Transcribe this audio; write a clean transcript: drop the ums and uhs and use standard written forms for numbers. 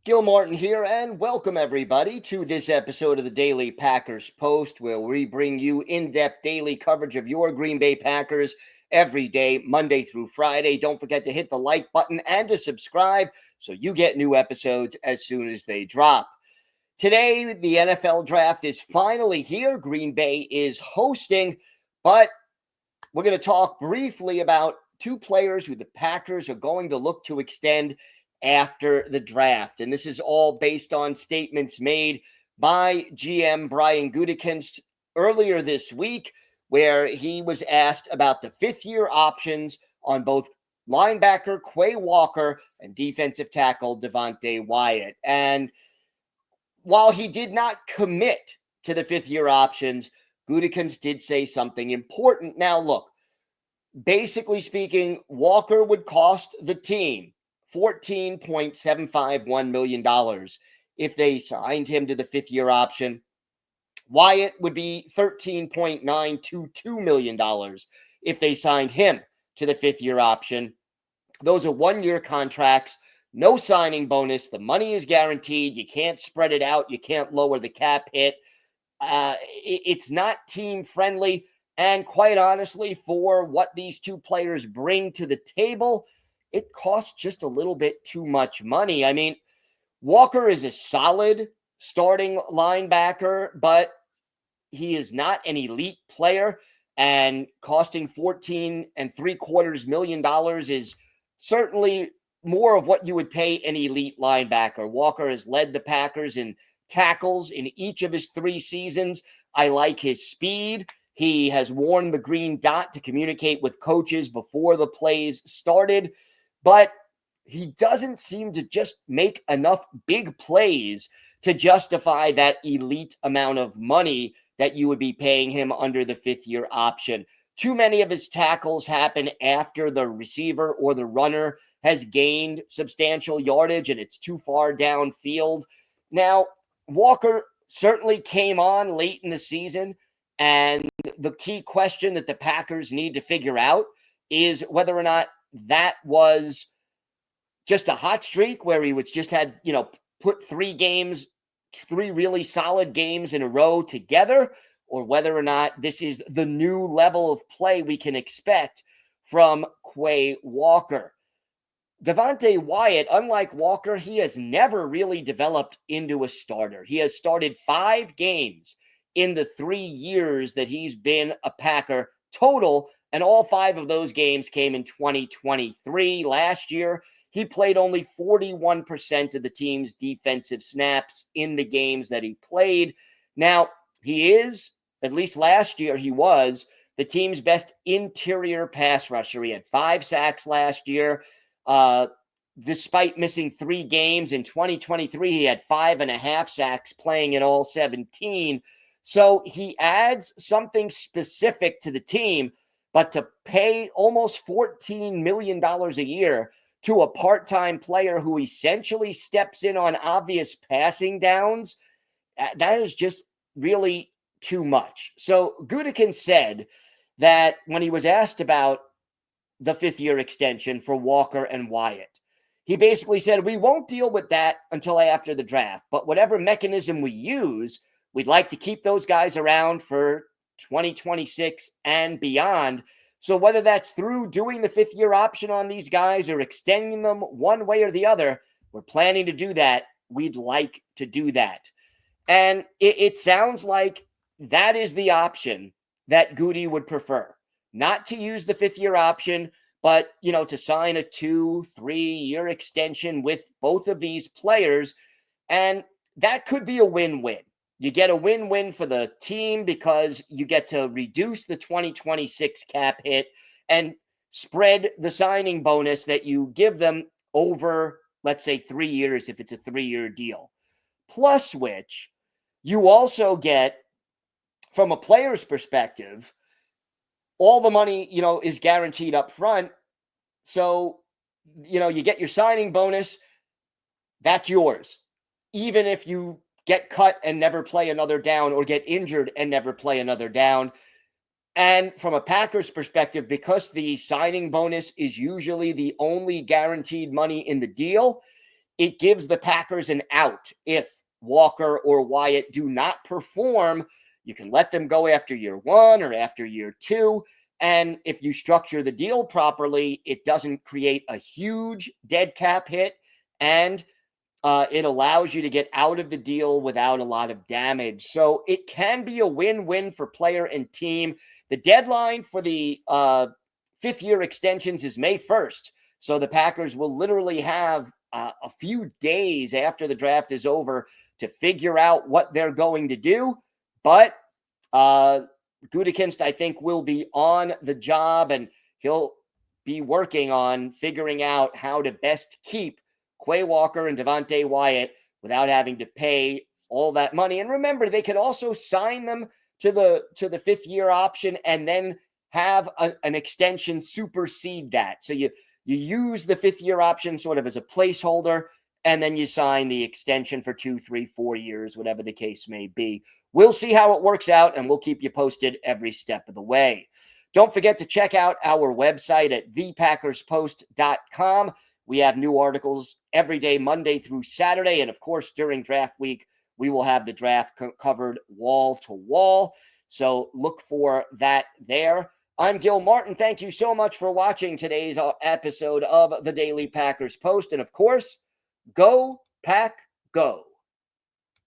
Gil Martin here, and welcome everybody to this episode of the Daily Packers Post, where we bring you in-depth daily coverage of your Green Bay Packers every day, Monday through Friday. Don't forget to hit the like button and to subscribe so you get new episodes as soon as they drop. Today, the NFL draft is finally here. Green Bay is hosting, but we're going to talk briefly about two players who the Packers are going to look to extend after the draft. And this is all based on statements made by GM Brian Gutekunst earlier this week, where he was asked about the fifth-year options on both linebacker Quay Walker and defensive tackle Devonte Wyatt. And while he did not commit to the fifth-year options, Gutekunst did say something important. Now, look, basically speaking, Walker would cost the team $14.751 million if they signed him to the fifth-year option. Wyatt would be $13.922 million if they signed him to the fifth-year option. Those are one-year contracts, no signing bonus. The money is guaranteed. You can't spread it out. You can't lower the cap hit. It's not team-friendly. And quite honestly, for what these two players bring to the table, it costs just a little bit too much money. I mean, Walker is a solid starting linebacker, but he is not an elite player, and costing $14.75 million is certainly more of what you would pay an elite linebacker. Walker has led the Packers in tackles in each of his 3 seasons. I like his speed. He has worn the green dot to communicate with coaches before the plays started, but he doesn't seem to just make enough big plays to justify that elite amount of money that you would be paying him under the fifth-year option. Too many of his tackles happen after the receiver or the runner has gained substantial yardage and it's too far downfield. Now, Walker certainly came on late in the season, and the key question that the Packers need to figure out is whether or not that was just a hot streak where he was just had, put 3 really solid games in a row together, or whether or not this is the new level of play we can expect from Quay Walker. Devonte Wyatt, unlike Walker, he has never really developed into a starter. He has started 5 games in the 3 years that he's been a Packer total, and all 5 of those games came in 2023. Last year, he played only 41% of the team's defensive snaps in the games that he played. Now, he is, at least last year, he was the team's best interior pass rusher. He had 5 sacks last year. Despite missing 3 games in 2023, he had 5.5 sacks playing in all 17. So he adds something specific to the team, but to pay almost $14 million a year to a part-time player who essentially steps in on obvious passing downs, that is just really too much. So Gutekunst said that when he was asked about the 5th-year extension for Walker and Wyatt, he basically said, we won't deal with that until after the draft, but whatever mechanism we use, we'd like to keep those guys around for 2026 and beyond. So whether that's through doing the 5th-year option on these guys or extending them one way or the other, we're planning to do that. We'd like to do that. And it sounds like that is the option that Goody would prefer. Not to use the 5th-year option, but, to sign a 2-3-year extension with both of these players. And that could be a win-win. You get a win-win for the team because you get to reduce the 2026 cap hit and spread the signing bonus that you give them over, let's say, 3 years if it's a 3-year deal. Plus which, you also get, from a player's perspective, all the money, is guaranteed up front. So, you get your signing bonus. That's yours. Even if you get cut and never play another down or get injured and never play another down. And from a Packers perspective, because the signing bonus is usually the only guaranteed money in the deal, it gives the Packers an out. If Walker or Wyatt do not perform, you can let them go after year 1 or after year 2. And if you structure the deal properly, it doesn't create a huge dead cap hit, and it allows you to get out of the deal without a lot of damage. So it can be a win-win for player and team. The deadline for the fifth-year extensions is May 1st. So the Packers will literally have a few days after the draft is over to figure out what they're going to do. But Gutekunst, I think, will be on the job, and he'll be working on figuring out how to best keep Quay Walker and Devonte Wyatt without having to pay all that money. And remember, they could also sign them to the fifth-year option and then have an extension supersede that. So you use the fifth-year option sort of as a placeholder, and then you sign the extension for 2, 3, 4 years, whatever the case may be. We'll see how it works out, and we'll keep you posted every step of the way. Don't forget to check out our website at thepackerspost.com. We have new articles every day, Monday through Saturday. And of course, during draft week, we will have the draft covered wall to wall. So look for that there. I'm Gil Martin. Thank you so much for watching today's episode of the Daily Packers Post. And of course, go Pack Go.